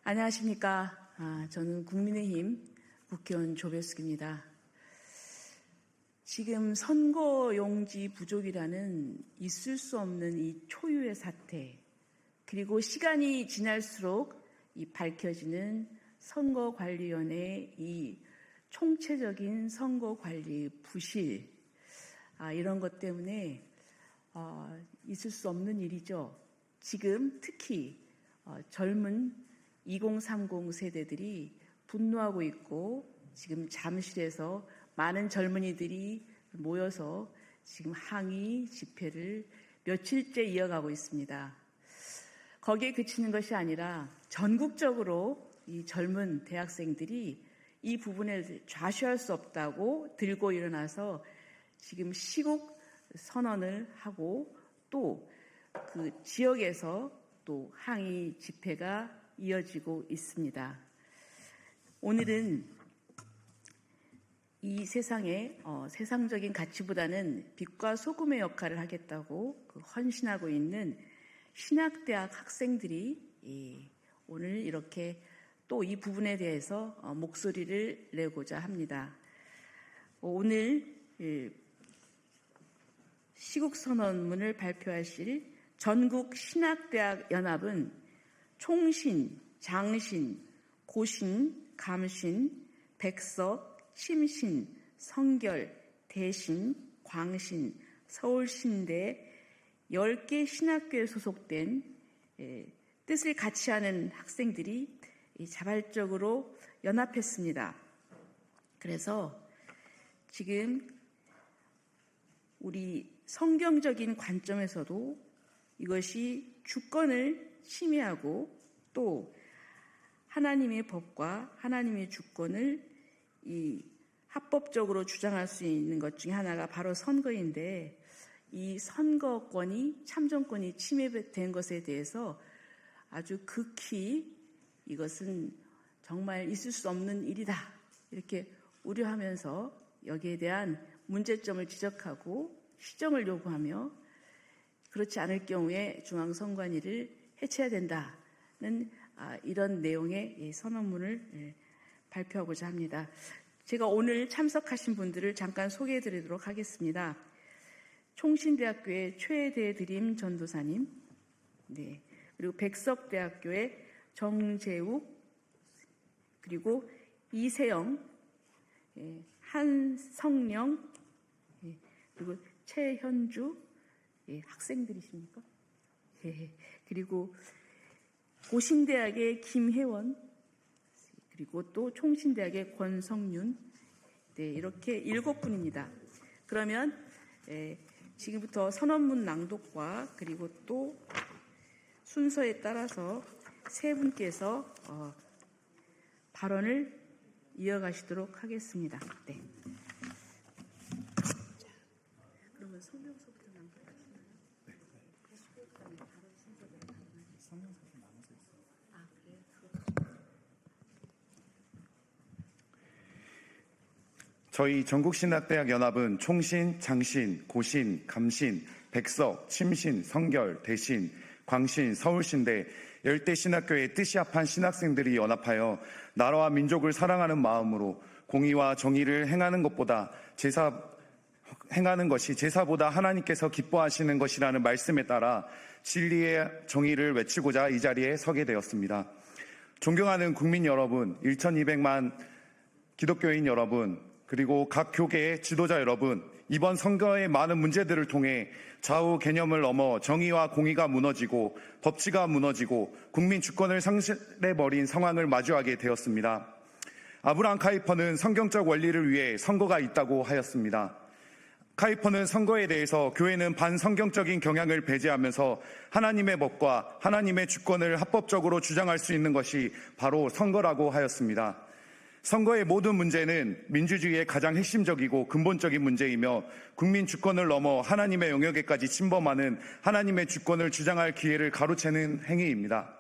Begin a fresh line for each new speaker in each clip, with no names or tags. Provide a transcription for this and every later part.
안녕하십니까. 저는 국민의힘 국회의원 조배숙입니다. 지금 선거용지 부족이라는 있을 수 없는 이 초유의 사태, 그리고 시간이 지날수록 이 밝혀지는 선거관리위원회의 이 총체적인 선거관리 부실, 이런 것 때문에 있을 수 없는 일이죠. 지금 특히 젊은 2030 세대들이 분노하고 있고, 지금 잠실에서 많은 젊은이들이 모여서 지금 항의 집회를 며칠째 이어가고 있습니다. 거기에 그치는 것이 아니라 전국적으로 이 젊은 대학생들이 이 부분에 좌시할 수 없다고 들고 일어나서 지금 시국 선언을 하고, 또 그 지역에서 또 항의 집회가 이어지고 있습니다. 오늘은 이 세상에 세상적인 가치보다는 빛과 소금의 역할을 하겠다고 헌신하고 있는 신학대학 학생들이 오늘 이렇게 또 이 부분에 대해서 목소리를 내고자 합니다. 오늘 시국선언문을 발표하실 전국신학대학연합은 총신, 장신, 고신, 감신, 백석, 침신, 성결, 대신, 광신, 서울신대 10개 신학교에 소속된 뜻을 같이 하는 학생들이 자발적으로 연합했습니다. 그래서 지금 우리 성경적인 관점에서도 이것이 주권을 침해하고, 또 하나님의 법과 하나님의 주권을 합법적으로 주장할 수 있는 것 중에 하나가 바로 선거인데, 이 선거권이, 참정권이 침해된 것에 대해서 아주 극히 이것은 정말 있을 수 없는 일이다, 이렇게 우려하면서 여기에 대한 문제점을 지적하고 시정을 요구하며, 그렇지 않을 경우에 중앙선관위를 해체해야 된다는 이런 내용의 선언문을 발표하고자 합니다. 제가 오늘 참석하신 분들을 잠깐 소개해 드리도록 하겠습니다. 총신대학교의 최대 드림 전도사님, 그리고 백석대학교의 정재욱, 그리고 이세영, 한성령, 그리고 최현주, 학생들이십니까? 그리고 고신대학의 김혜원, 그리고 또 총신대학의 권성윤, 이렇게 7분입니다. 그러면 지금부터 선언문 낭독과 그리고 또 순서에 따라서 세 분께서 발언을 이어가시도록 하겠습니다. 네. 자, 그러면 성명서부터 낭독하시나요? 네. 그다음에 발언 순서대로 발언하시죠. 성명서도 나눠서 있어요. 그래요?
저희 전국신학대학연합은 총신, 장신, 고신, 감신, 백석, 침신, 성결, 대신, 광신, 서울신대 10대 신학교의 뜻이 합한 신학생들이 연합하여 나라와 민족을 사랑하는 마음으로 공의와 정의를 행하는 것이 제사보다 하나님께서 기뻐하시는 것이라는 말씀에 따라 진리의 정의를 외치고자 이 자리에 서게 되었습니다. 존경하는 국민 여러분, 1200만 기독교인 여러분, 그리고 각 교계의 지도자 여러분, 이번 선거의 많은 문제들을 통해 좌우 개념을 넘어 정의와 공의가 무너지고 법치가 무너지고 국민 주권을 상실해버린 상황을 마주하게 되었습니다. 아브라함 카이퍼는 성경적 원리를 위해 선거가 있다고 하였습니다. 카이퍼는 선거에 대해서 교회는 반성경적인 경향을 배제하면서 하나님의 법과 하나님의 주권을 합법적으로 주장할 수 있는 것이 바로 선거라고 하였습니다. 선거의 모든 문제는 민주주의의 가장 핵심적이고 근본적인 문제이며 국민 주권을 넘어 하나님의 영역에까지 침범하는 하나님의 주권을 주장할 기회를 가로채는 행위입니다.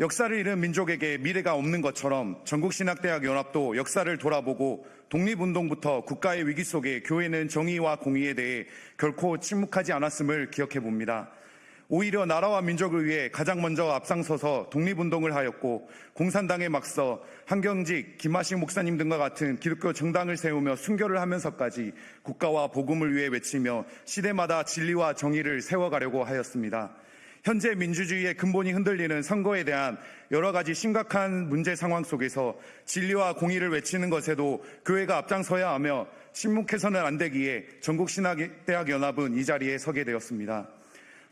역사를 잃은 민족에게 미래가 없는 것처럼 전국신학대학연합도 역사를 돌아보고 독립운동부터 국가의 위기 속에 교회는 정의와 공의에 대해 결코 침묵하지 않았음을 기억해 봅니다. 오히려 나라와 민족을 위해 가장 먼저 앞장서서 독립운동을 하였고 공산당에 맞서 한경직, 김하식 목사님 등과 같은 기독교 정당을 세우며 순교를 하면서까지 국가와 복음을 위해 외치며 시대마다 진리와 정의를 세워가려고 하였습니다. 현재 민주주의의 근본이 흔들리는 선거에 대한 여러 가지 심각한 문제 상황 속에서 진리와 공의를 외치는 것에도 교회가 앞장서야 하며 침묵해서는 안 되기에 전국신학대학연합은 이 자리에 서게 되었습니다.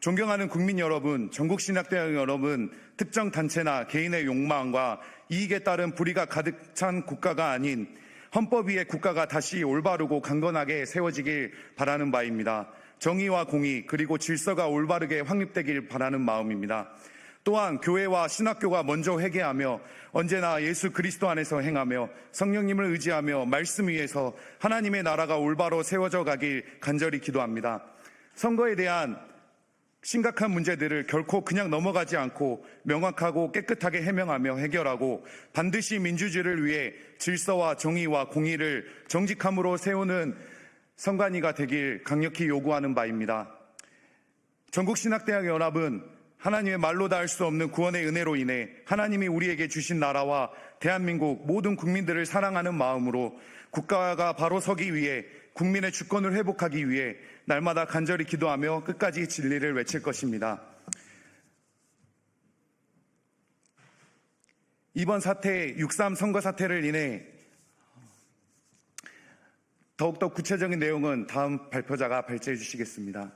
존경하는 국민 여러분, 전국신학대학 여러분, 특정 단체나 개인의 욕망과 이익에 따른 불의가 가득 찬 국가가 아닌 헌법 위에 국가가 다시 올바르고 강건하게 세워지길 바라는 바입니다. 정의와 공의 그리고 질서가 올바르게 확립되길 바라는 마음입니다. 또한 교회와 신학교가 먼저 회개하며 언제나 예수 그리스도 안에서 행하며 성령님을 의지하며 말씀 위에서 하나님의 나라가 올바로 세워져 가길 간절히 기도합니다. 선거에 대한 심각한 문제들을 결코 그냥 넘어가지 않고 명확하고 깨끗하게 해명하며 해결하고 반드시 민주주의를 위해 질서와 정의와 공의를 정직함으로 세우는 선관위가 되길 강력히 요구하는 바입니다. 전국신학대학연합은 하나님의 말로 다 할 수 없는 구원의 은혜로 인해 하나님이 우리에게 주신 나라와 대한민국 모든 국민들을 사랑하는 마음으로 국가가 바로 서기 위해 국민의 주권을 회복하기 위해 날마다 간절히 기도하며 끝까지 진리를 외칠 것입니다. 이번 사태, 6.3 선거 사태를 인해 더욱더 구체적인 내용은 다음 발표자가 발제해 주시겠습니다.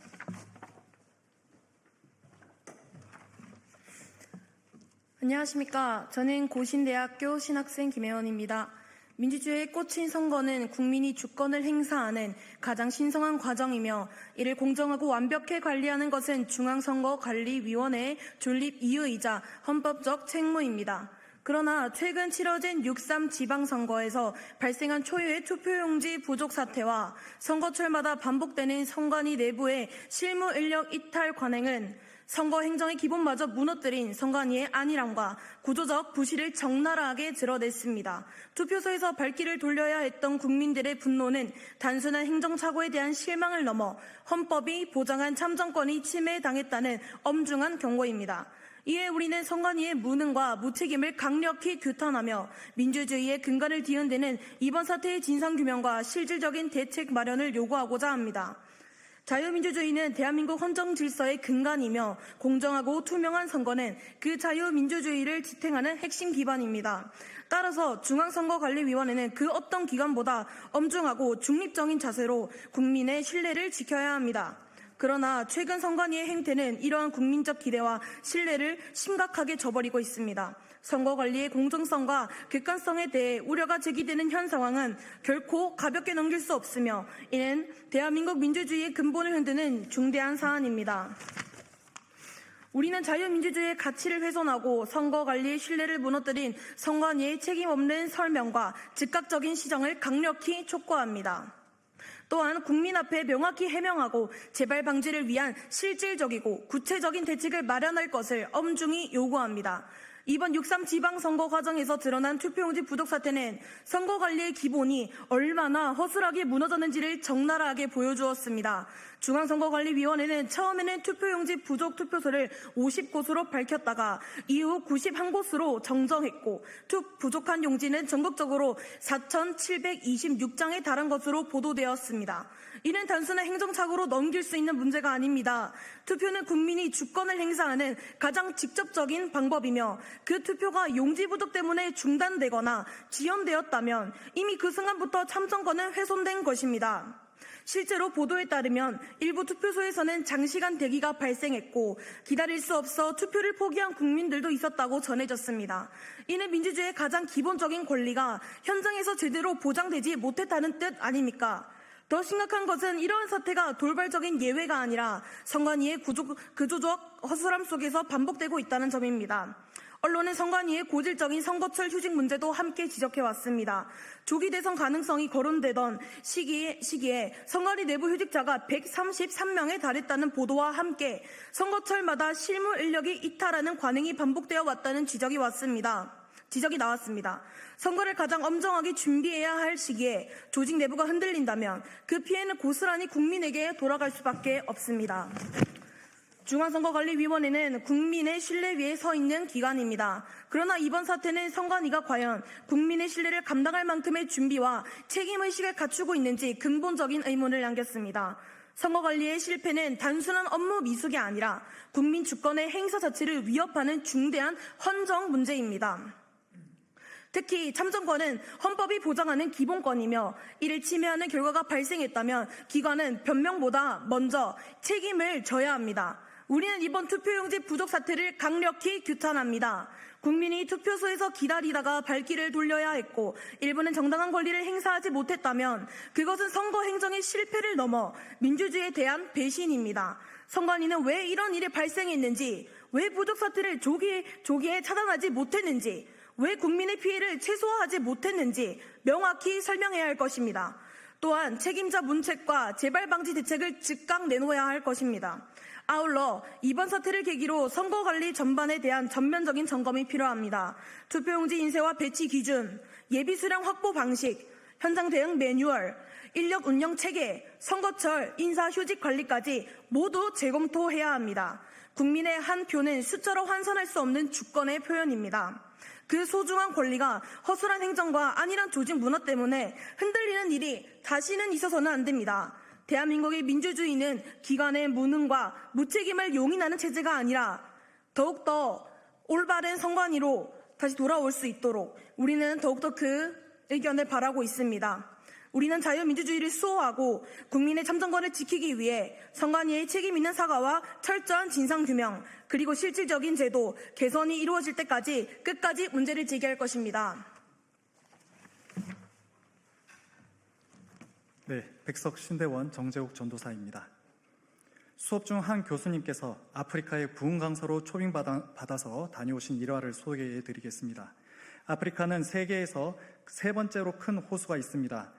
안녕하십니까. 저는 고신대학교 신학생 김혜원입니다. 민주주의의 꽃인 선거는 국민이 주권을 행사하는 가장 신성한 과정이며 이를 공정하고 완벽히 관리하는 것은 중앙선거관리위원회의 존립 이유이자 헌법적 책무입니다. 그러나 최근 치러진 6.3 지방선거에서 발생한 초유의 투표용지 부족 사태와 선거철마다 반복되는 선관위 내부의 실무 인력 이탈 관행은 선거 행정의 기본마저 무너뜨린 선관위의 안일함과 구조적 부실을 적나라하게 드러냈습니다. 투표소에서 발길을 돌려야 했던 국민들의 분노는 단순한 행정착오에 대한 실망을 넘어 헌법이 보장한 참정권이 침해당했다는 엄중한 경고입니다. 이에 우리는 선관위의 무능과 무책임을 강력히 규탄하며 민주주의의 근간을 뒤흔드는 이번 사태의 진상규명과 실질적인 대책 마련을 요구하고자 합니다. 자유민주주의는 대한민국 헌정질서의 근간이며 공정하고 투명한 선거는 그 자유민주주의를 지탱하는 핵심 기반입니다. 따라서 중앙선거관리위원회는 그 어떤 기관보다 엄중하고 중립적인 자세로 국민의 신뢰를 지켜야 합니다. 그러나 최근 선관위의 행태는 이러한 국민적 기대와 신뢰를 심각하게 저버리고 있습니다. 선거관리의 공정성과 객관성에 대해 우려가 제기되는 현 상황은 결코 가볍게 넘길 수 없으며 이는 대한민국 민주주의의 근본을 흔드는 중대한 사안입니다. 우리는 자유민주주의의 가치를 훼손하고 선거관리의 신뢰를 무너뜨린 선관위의 책임 없는 설명과 즉각적인 시정을 강력히 촉구합니다. 또한 국민 앞에 명확히 해명하고 재발 방지를 위한 실질적이고 구체적인 대책을 마련할 것을 엄중히 요구합니다. 이번 6.3 지방선거 과정에서 드러난 투표용지 부족 사태는 선거관리의 기본이 얼마나 허술하게 무너졌는지를 적나라하게 보여주었습니다. 중앙선거관리위원회는 처음에는 투표용지 부족 투표소를 50곳으로 밝혔다가 이후 91곳으로 정정했고 부족한 용지는 전국적으로 4,726장에 달한 것으로 보도되었습니다. 이는 단순한 행정착오로 넘길 수 있는 문제가 아닙니다. 투표는 국민이 주권을 행사하는 가장 직접적인 방법이며 그 투표가 용지 부족 때문에 중단되거나 지연되었다면 이미 그 순간부터 참정권은 훼손된 것입니다. 실제로 보도에 따르면 일부 투표소에서는 장시간 대기가 발생했고 기다릴 수 없어 투표를 포기한 국민들도 있었다고 전해졌습니다. 이는 민주주의의 가장 기본적인 권리가 현장에서 제대로 보장되지 못했다는 뜻 아닙니까? 더 심각한 것은 이러한 사태가 돌발적인 예외가 아니라 선관위의 구조적 허술함 속에서 반복되고 있다는 점입니다. 언론은 선관위의 고질적인 선거철 휴직 문제도 함께 지적해왔습니다. 조기 대선 가능성이 거론되던 시기에 선관위 내부 휴직자가 133명에 달했다는 보도와 함께 선거철마다 실무 인력이 이탈하는 관행이 반복되어 왔다는 지적이 나왔습니다. 선거를 가장 엄정하게 준비해야 할 시기에 조직 내부가 흔들린다면 그 피해는 고스란히 국민에게 돌아갈 수밖에 없습니다. 중앙선거관리위원회는 국민의 신뢰 위에 서 있는 기관입니다. 그러나 이번 사태는 선관위가 과연 국민의 신뢰를 감당할 만큼의 준비와 책임의식을 갖추고 있는지 근본적인 의문을 남겼습니다. 선거관리의 실패는 단순한 업무 미숙이 아니라 국민 주권의 행사 자체를 위협하는 중대한 헌정 문제입니다. 특히 참정권은 헌법이 보장하는 기본권이며 이를 침해하는 결과가 발생했다면 기관은 변명보다 먼저 책임을 져야 합니다. 우리는 이번 투표용지 부족 사태를 강력히 규탄합니다. 국민이 투표소에서 기다리다가 발길을 돌려야 했고 일부는 정당한 권리를 행사하지 못했다면 그것은 선거 행정의 실패를 넘어 민주주의에 대한 배신입니다. 선관위는 왜 이런 일이 발생했는지, 왜 부족 사태를 조기에 차단하지 못했는지, 왜 국민의 피해를 최소화하지 못했는지 명확히 설명해야 할 것입니다. 또한 책임자 문책과 재발 방지 대책을 즉각 내놓아야 할 것입니다. 아울러 이번 사태를 계기로 선거관리 전반에 대한 전면적인 점검이 필요합니다. 투표용지 인쇄와 배치 기준, 예비수량 확보 방식, 현장 대응 매뉴얼, 인력 운영 체계, 선거철, 인사휴직 관리까지 모두 재검토해야 합니다. 국민의 한 표는 숫자로 환산할 수 없는 주권의 표현입니다. 그 소중한 권리가 허술한 행정과 안일한 조직 문화 때문에 흔들리는 일이 다시는 있어서는 안 됩니다. 대한민국의 민주주의는 기관의 무능과 무책임을 용인하는 체제가 아니라 더욱더 올바른 선관위로 다시 돌아올 수 있도록 우리는 더욱더 그 의견을 바라고 있습니다. 우리는 자유민주주의를 수호하고 국민의 참정권을 지키기 위해 선관위의 책임 있는 사과와 철저한 진상규명 그리고 실질적인 제도 개선이 이루어질 때까지 끝까지 문제를 제기할 것입니다.
네, 백석신대원 정재욱 전도사입니다. 수업 중 한 교수님께서 아프리카의 부흥 강사로 초빙받아서 다녀오신 일화를 소개해드리겠습니다. 아프리카는 세계에서 세 번째로 큰 호수가 있습니다.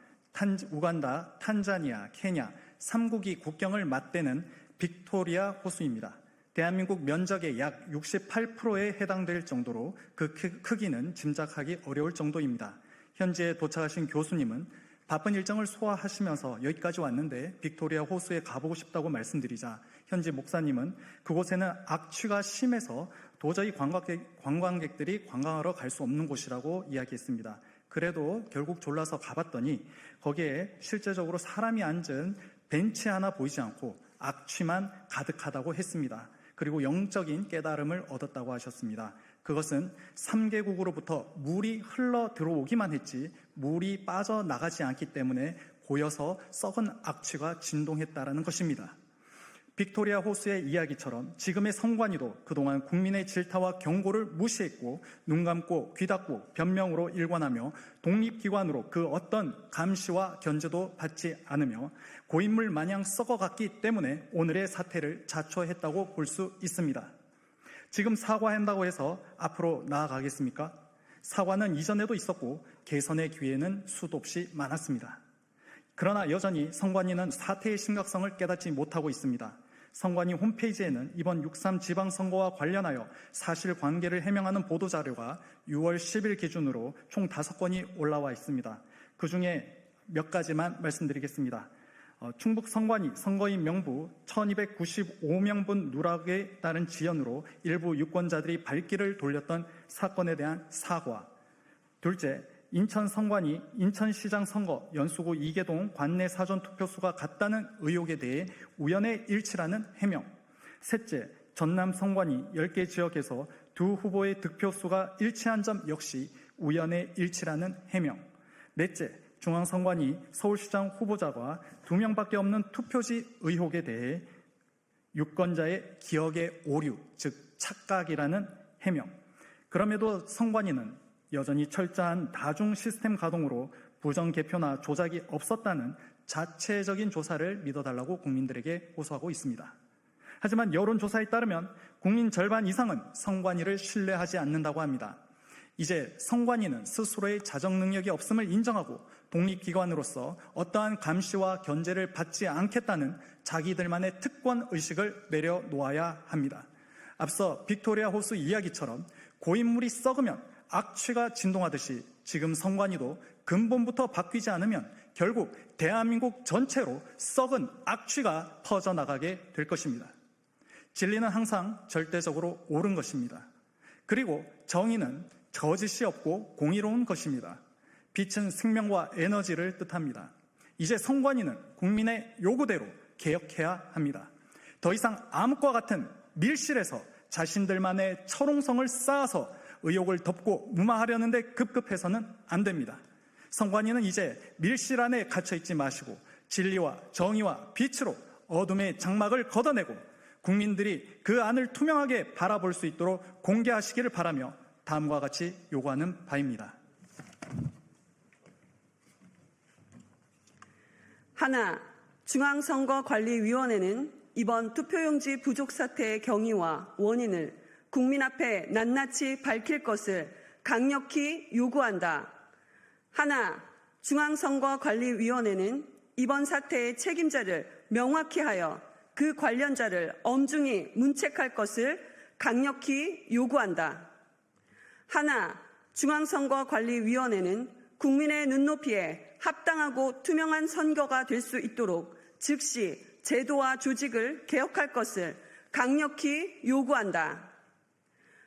우간다, 탄자니아, 케냐 3국이 국경을 맞대는 빅토리아 호수입니다. 대한민국 면적의 약 68%에 해당될 정도로 그 크기는 짐작하기 어려울 정도입니다. 현지에 도착하신 교수님은 바쁜 일정을 소화하시면서 여기까지 왔는데 빅토리아 호수에 가보고 싶다고 말씀드리자 현지 목사님은 그곳에는 악취가 심해서 도저히 관광객들이 관광하러 갈 수 없는 곳이라고 이야기했습니다. 그래도 결국 졸라서 가봤더니 거기에 실제적으로 사람이 앉은 벤치 하나 보이지 않고 악취만 가득하다고 했습니다. 그리고 영적인 깨달음을 얻었다고 하셨습니다. 그것은 3개국으로부터 물이 흘러 들어오기만 했지 물이 빠져나가지 않기 때문에 고여서 썩은 악취가 진동했다라는 것입니다. 빅토리아 호수의 이야기처럼 지금의 선관위도 그동안 국민의 질타와 경고를 무시했고 눈 감고 귀 닫고 변명으로 일관하며 독립기관으로 그 어떤 감시와 견제도 받지 않으며 고인물 마냥 썩어갔기 때문에 오늘의 사태를 자초했다고 볼 수 있습니다. 지금 사과한다고 해서 앞으로 나아가겠습니까? 사과는 이전에도 있었고 개선의 기회는 수도 없이 많았습니다. 그러나 여전히 선관위는 사태의 심각성을 깨닫지 못하고 있습니다. 선관위 홈페이지에는 이번 6.3 지방선거와 관련하여 사실관계를 해명하는 보도자료가 6월 10일 기준으로 총 5건이 올라와 있습니다. 그중에 몇 가지만 말씀드리겠습니다. 충북 선관위 선거인 명부 1295명분 누락에 따른 지연으로 일부 유권자들이 발길을 돌렸던 사건에 대한 사과. 둘째, 인천 선관위 인천시장 선거 연수구 이계동 관내 사전 투표수가 같다는 의혹에 대해 우연의 일치라는 해명. 셋째, 전남 선관위 10개 지역에서 두 후보의 득표수가 일치한 점 역시 우연의 일치라는 해명. 넷째, 중앙선관위 서울시장 후보자가 2명밖에 없는 투표지 의혹에 대해 유권자의 기억의 오류, 즉 착각이라는 해명. 그럼에도 선관위는 여전히 철저한 다중 시스템 가동으로 부정 개표나 조작이 없었다는 자체적인 조사를 믿어달라고 국민들에게 호소하고 있습니다. 하지만 여론조사에 따르면 국민 절반 이상은 선관위를 신뢰하지 않는다고 합니다. 이제 선관위는 스스로의 자정 능력이 없음을 인정하고 독립기관으로서 어떠한 감시와 견제를 받지 않겠다는 자기들만의 특권 의식을 내려놓아야 합니다. 앞서 빅토리아 호수 이야기처럼 고인물이 썩으면 악취가 진동하듯이 지금 선관위도 근본부터 바뀌지 않으면 결국 대한민국 전체로 썩은 악취가 퍼져나가게 될 것입니다. 진리는 항상 절대적으로 옳은 것입니다. 그리고 정의는 거짓이 없고 공의로운 것입니다. 빛은 생명과 에너지를 뜻합니다. 이제 선관위는 국민의 요구대로 개혁해야 합니다. 더 이상 암흑과 같은 밀실에서 자신들만의 철옹성을 쌓아서 의혹을 덮고 무마하려는 데 급급해서는 안 됩니다. 선관위는 이제 밀실 안에 갇혀있지 마시고 진리와 정의와 빛으로 어둠의 장막을 걷어내고 국민들이 그 안을 투명하게 바라볼 수 있도록 공개하시기를 바라며 다음과 같이 요구하는 바입니다.
하나, 중앙선거관리위원회는 이번 투표용지 부족 사태의 경위와 원인을 국민 앞에 낱낱이 밝힐 것을 강력히 요구한다. 하나, 중앙선거관리위원회는 이번 사태의 책임자를 명확히 하여 그 관련자를 엄중히 문책할 것을 강력히 요구한다. 하나, 중앙선거관리위원회는 국민의 눈높이에 합당하고 투명한 선거가 될 수 있도록 즉시 제도와 조직을 개혁할 것을 강력히 요구한다.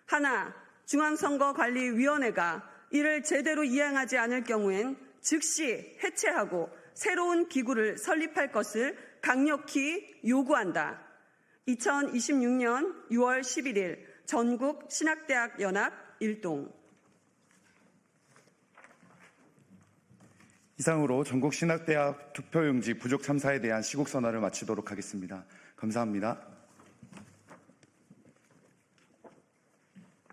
하나, 중앙선거관리위원회가 이를 제대로 이행하지 않을 경우엔 즉시 해체하고 새로운 기구를 설립할 것을 강력히 요구한다. 2026년 6월 11일 전국 신학대학 연합 일동.
이상으로 전국 신학대학 투표용지 부족 참사에 대한 시국선언을 마치도록 하겠습니다. 감사합니다.